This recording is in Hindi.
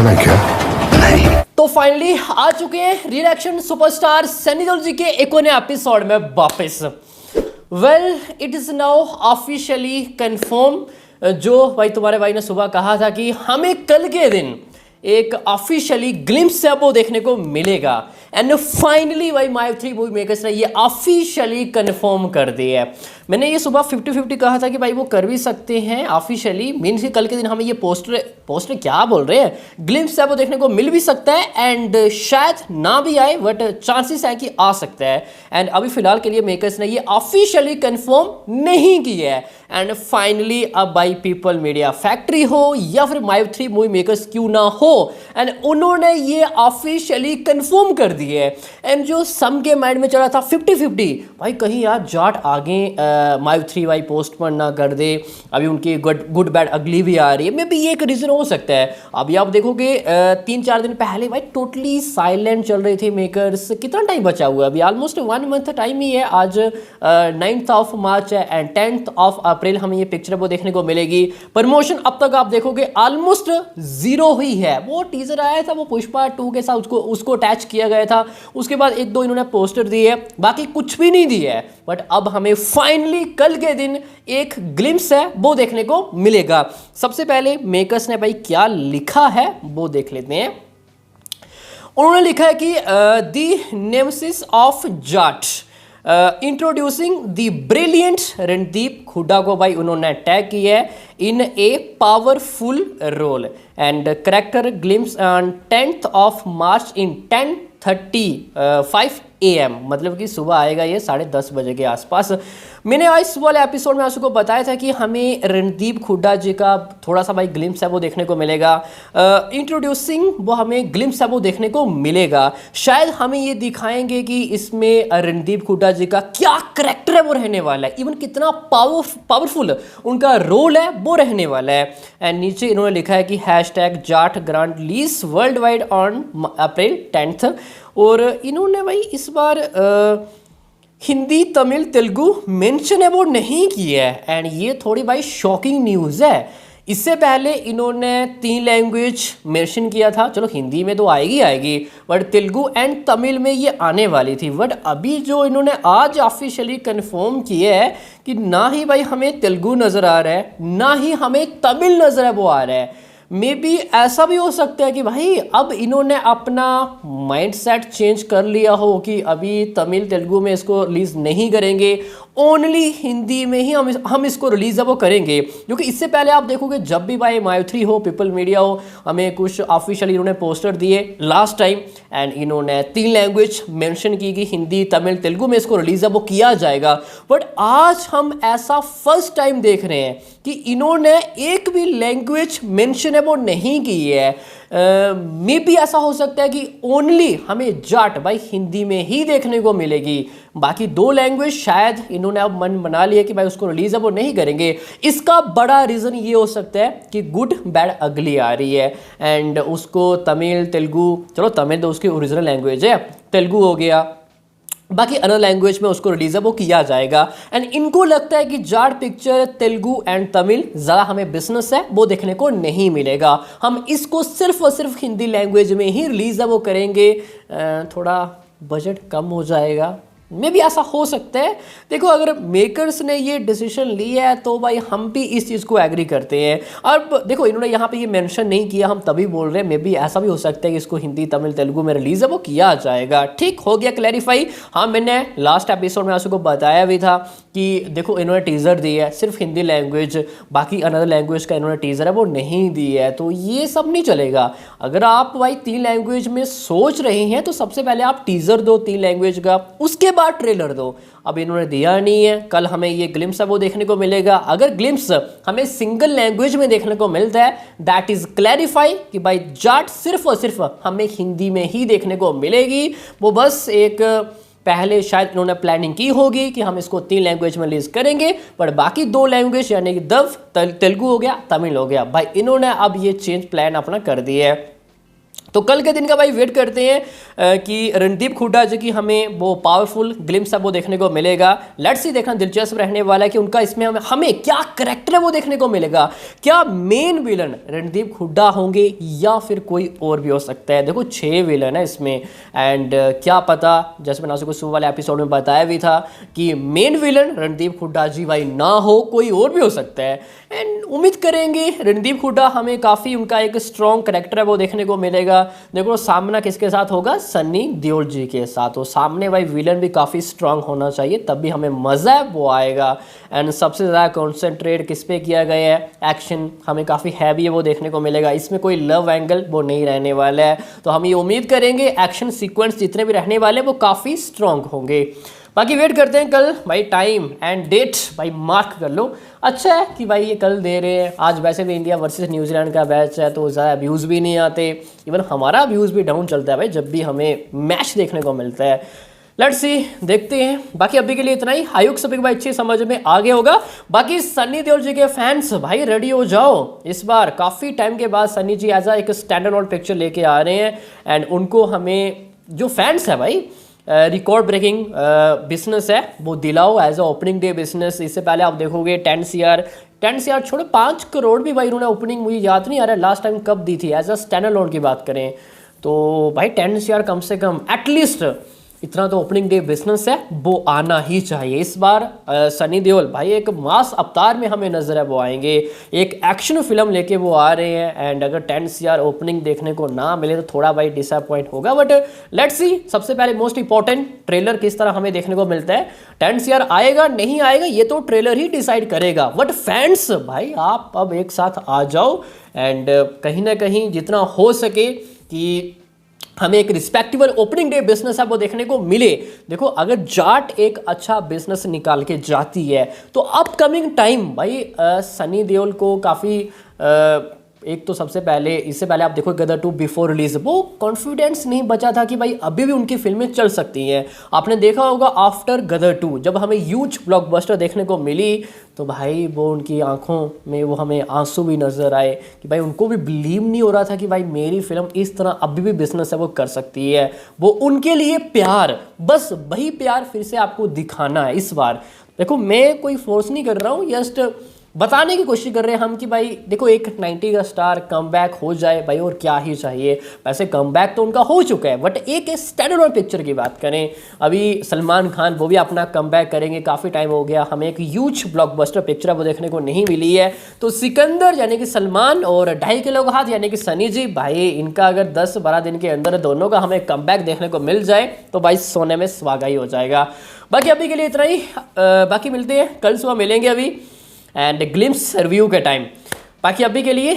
जाना क्या? तो फाइनली आ चुके हैं रिएक्शन सुपरस्टार सनी देओल जी के एक और नए एपिसोड में वापस। Well it is now officially confirm. जो भाई तुम्हारे भाई ने सुबह कहा था कि हमें कल के दिन एक ऑफिशियली ग्लिम्स है वो देखने को मिलेगा, एंड फाइनली भाई माय3 मूवी मेकर्स ने ये ऑफिशियली कंफर्म कर दिया है। मैंने ये सुबह 50-50 कहा था कि भाई वो कर भी सकते हैं ऑफिशियली, मीन्स कल के दिन हमें ये पोस्टर क्या बोल रहे हैं, ग्लिम्स है वो देखने को मिल भी सकता है, एंड शायद ना भी आए बट चांसेस है कि आ सकता है। एंड अभी फिलहाल के लिए मेकर्स ने ये ऑफिशियली कंफर्म नहीं किया है। एंड फाइनली अब भाई पीपल मीडिया फैक्ट्री हो या फिर माय3 मूवी मेकर्स क्यों ना हो, एंड उन्होंने ये ऑफिशियली कंफर्म कर दिए है। एंड जो सम के माइंड में चला था 50-50, भाई कहीं यार जाट आगे माय3 भाई पोस्टपोन ना कर दे, अभी उनकी गुड बैड अगली भी आ रही है, मे बी ये एक रीजन हो सकता है। अभी आप देखोगे 3-4 दिन पहले भाई टोटली साइलेंट चल रहे थे मेकर्स। कितना टाइम बचा हुआ है अभी? ऑलमोस्ट 1 मंथ टाइम ही है। आज 9th ऑफ मार्च है एंड 10th ऑफ अप्रैल हमें ये पिक्चर वो देखने को मिलेगी। प्रमोशन अब तक आप देखोगे ऑलमोस्ट 0 हुई है। वो टीजर आया था वो पुष्पा 2 के साथ, उसको अटैच किया गया था, उसके बाद 1-2 इन्होंने पोस्टर दिए, बाकी कुछ भी नहीं दिया है। बट अब हमें फाइनली कल के दिन एक ग्लिम्स है वो देखने को मिलेगा। सबसे पहले मेकर्स ने भाई क्या लिखा है वो देख लेते हैं। उन्होंने लिखा है कि the nemesis of Jaat, introducing the brilliant Randeep Hooda को भाई उन्होंने टैग किया है in a powerful role and character glimpse on 10th of March in 10:35 AM, मतलब कि सुबह आएगा ये 10:30 बजे के आसपास। मैंने आज सुबह वाले एपिसोड में आपको बताया था कि हमें रणदीप हुड्डा जी का थोड़ा सा भाई ग्लिम्स है वो देखने को मिलेगा, इंट्रोड्यूसिंग वो हमें ग्लिम्स है वो देखने को मिलेगा। शायद हमें ये दिखाएंगे कि इसमें रणदीप हुड्डा जी का क्या करेक्टर है वो रहने वाला है, इवन कितना पावरफुल उनका रोल है वो रहने वाला है। एंड नीचे इन्होंने लिखा है कि #Jat grand lease world wide on April 10th। और इन्होंने भाई इस बार हिंदी तमिल तेलुगु मेंशन है वो नहीं किया है, एंड ये थोड़ी भाई शॉकिंग न्यूज़ है। इससे पहले इन्होंने 3 लैंग्वेज मेंशन किया था, चलो हिंदी में तो आएगी बट तेलुगु एंड तमिल में ये आने वाली थी। बट अभी जो इन्होंने आज ऑफिशियली कंफर्म किया है कि ना ही भाई हमें तेलुगु नज़र आ रहा है ना ही हमें तमिल नज़र है वो आ रहा है। मे बी ऐसा भी हो सकता है कि भाई अब इन्होंने अपना माइंडसेट चेंज कर लिया हो कि अभी तमिल तेलुगु में इसको रिलीज़ नहीं करेंगे, ओनली हिंदी में ही हम इसको रिलीज है वो करेंगे। क्योंकि इससे पहले आप देखोगे जब भी भाई माय3 हो पीपल मीडिया हो, हमें कुछ ऑफिशियली इन्होंने पोस्टर दिए लास्ट टाइम एंड इन्होंने 3 लैंग्वेज मेंशन की कि हिंदी तमिल तेलुगु में इसको रिलीज है वो किया जाएगा। बट आज हम ऐसा फर्स्ट टाइम देख रहे हैं कि इन्होंने एक भी लैंग्वेज मेंशन है वो नहीं की है। मे बी ऐसा हो सकता है कि ओनली हमें जाट भाई हिंदी में ही देखने को मिलेगी, बाकी 2 लैंग्वेज शायद इन्होंने अब मन बना लिया कि भाई उसको रिलीज है वो नहीं करेंगे। इसका बड़ा रीज़न ये हो सकता है कि गुड बैड अगली आ रही है एंड उसको तमिल तेलुगु, चलो तमिल तो उसकी ओरिजिनल लैंग्वेज है, तेलुगु हो गया, बाकी अदर लैंग्वेज में उसको रिलीज है वो किया जाएगा। एंड इनको लगता है कि जाट पिक्चर तेलुगु एंड तमिल ज़्यादा हमें बिजनेस है वो देखने को नहीं मिलेगा, हम इसको सिर्फ और सिर्फ हिंदी लैंग्वेज में ही रिलीज है वो करेंगे, थोड़ा बजट कम हो जाएगा। मे भी ऐसा हो सकता है। देखो अगर मेकर्स ने ये डिसीजन लिया है तो भाई हम भी इस चीज़ को एग्री करते हैं। अब देखो इन्होंने यहाँ पे ये मेंशन नहीं किया, हम तभी बोल रहे हैं मे भी ऐसा भी हो सकता है कि इसको हिंदी तमिल तेलुगु में रिलीज है वो किया जाएगा। ठीक हो गया क्लैरिफाई। हाँ मैंने लास्ट एपिसोड में आपको बताया भी था कि देखो इन्होंने टीज़र दिया है सिर्फ हिंदी लैंग्वेज, बाकी अनदर लैंग्वेज का इन्होंने टीज़र है वो नहीं दिया है, तो ये सब नहीं चलेगा। अगर आप भाई 3 लैंग्वेज में सोच रहे हैं तो सबसे पहले आप टीज़र दो 3 लैंग्वेज का, उसके बाद ट्रेलर दो। अब इन्होंने दिया नहीं है, कल हमें ये ग्लिम्स है वो देखने को मिलेगा। अगर ग्लिम्स हमें सिंगल लैंग्वेज में देखने को मिलता है दैट इज क्लैरिफाई कि भाई जाट सिर्फ और सिर्फ हमें हिंदी में ही देखने को मिलेगी। वो बस एक पहले शायद इन्होंने प्लानिंग की होगी कि हम इसको 3 लैंग्वेज में रिलीज करेंगे, पर बाकी 2 लैंग्वेज यानी कि तेलुगु हो गया तमिल हो गया, भाई इन्होंने अब ये चेंज प्लान अपना कर दिया है। तो कल के दिन का भाई वेट करते हैं कि रणदीप हुड्डा जो कि हमें वो पावरफुल ग्लिम्स है वो देखने को मिलेगा। लेट्स सी, देखना दिलचस्प रहने वाला है कि उनका इसमें हमें क्या करैक्टर है वो देखने को मिलेगा। क्या मेन विलन रणदीप हुड्डा होंगे या फिर कोई और भी हो सकता है। देखो 6 विलन है इसमें एंड क्या पता, जैसे मैंने आपको सुबह वाले एपिसोड में बताया भी था कि मेन विलन रणदीप हुड्डा जी भाई ना हो, कोई और भी हो सकता है। एंड उम्मीद करेंगे रणदीप हुड्डा हमें काफ़ी उनका एक स्ट्रॉन्ग करैक्टर है वो देखने को मिलेगा। देखो सामना किसके साथ होगा, सन्नी देओल जी के साथ। तो सामने भाई विलन भी काफ़ी स्ट्रांग होना चाहिए, तब भी हमें मज़ा है वो आएगा। एंड सबसे ज़्यादा कॉन्सेंट्रेट किस पे किया गया है, एक्शन हमें काफ़ी हैवी है वो देखने को मिलेगा। इसमें कोई लव एंगल वो नहीं रहने वाला है, तो हम ये उम्मीद करेंगे एक्शन सीक्वेंस जितने भी रहने वाले वो काफ़ी स्ट्रांग होंगे। बाकी वेट करते हैं कल भाई, टाइम एंड डेट भाई मार्क कर लो। अच्छा है कि भाई ये कल दे रहे हैं। आज वैसे भी इंडिया वर्सेस न्यूजीलैंड का मैच है तो ज़्यादा व्यूज़ भी नहीं आते, इवन हमारा व्यूज़ भी डाउन चलता है भाई जब भी हमें मैच देखने को मिलता है। लेट्स सी, देखते हैं। बाकी अभी के लिए इतना ही। आयुक्त सभी भाई अच्छी समझ में आ गया होगा। बाकी सन्नी देओल जी के फैंस भाई रेडी हो जाओ, इस बार काफ़ी टाइम के बाद सन्नी जी एज एक स्टैंड अलोन पिक्चर लेके आ रहे हैं एंड उनको हमें जो फैंस है भाई रिकॉर्ड ब्रेकिंग बिजनेस है वो दिलाओ as a opening day business. इससे पहले आप देखोगे 10 CR छोड़ो 5 करोड़ भी भाई उन्होंने ओपनिंग, मुझे याद नहीं आ रहा है लास्ट टाइम कब दी थी एज अ स्टैंड अलोन की बात करें तो भाई 10 CR कम से कम एटलीस्ट इतना तो ओपनिंग डे बिजनेस है वो आना ही चाहिए। इस बार सनी देओल भाई एक मास अवतार में हमें नजर है वो आएंगे, एक एक्शन फिल्म लेके वो आ रहे हैं एंड अगर 10 CR ओपनिंग देखने को ना मिले तो थोड़ा भाई डिसअपॉइंट होगा। बट लेट्स सी, सबसे पहले मोस्ट इंपॉर्टेंट ट्रेलर किस तरह हमें देखने को मिलता है। 10 CR आएगा नहीं आएगा ये तो ट्रेलर ही डिसाइड करेगा। बट फैंस भाई आप अब एक साथ आ जाओ एंड कहीं ना कहीं जितना हो सके कि हमें एक रिस्पेक्टेबल ओपनिंग डे बिजनेस है वो देखने को मिले। देखो अगर जाट एक अच्छा बिजनेस निकाल के जाती है तो अपकमिंग टाइम भाई सनी देओल को काफ़ी एक तो सबसे पहले, इससे पहले आप देखो गदर 2 बिफोर रिलीज वो कॉन्फिडेंस नहीं बचा था कि भाई अभी भी उनकी फिल्में चल सकती हैं। आपने देखा होगा आफ्टर गदर 2 जब हमें ह्यूज ब्लॉकबस्टर देखने को मिली तो भाई वो उनकी आंखों में वो हमें आंसू भी नजर आए कि भाई उनको भी बिलीव नहीं हो रहा था कि भाई मेरी फिल्म इस तरह अभी भी बिजनेस है वो कर सकती है। वो उनके लिए प्यार, बस वही प्यार फिर से आपको दिखाना है इस बार। देखो मैं कोई फोर्स नहीं कर रहा हूँ, जस्ट बताने की कोशिश कर रहे हैं हम कि भाई देखो एक 90 का स्टार कमबैक हो जाए भाई और क्या ही चाहिए। वैसे कमबैक तो उनका हो चुका है बट एक स्टैंड अलोन पिक्चर की बात करें, अभी सलमान खान वो भी अपना कमबैक करेंगे। काफ़ी टाइम हो गया हमें एक ह्यूज ब्लॉकबस्टर पिक्चर वो देखने को नहीं मिली है। तो सिकंदर यानी कि सलमान और 2.5 किलो का हाथ यानी कि सनी जी भाई, इनका अगर 10-12 दिन के अंदर दोनों का हमें कमबैक देखने को मिल जाए तो भाई सोने में सुहागा ही हो जाएगा। बाकी अभी के लिए इतना ही। बाकी मिलते हैं कल सुबह, मिलेंगे अभी एंड ग्लिम्स रिव्यू के टाइम। बाकी अभी के लिए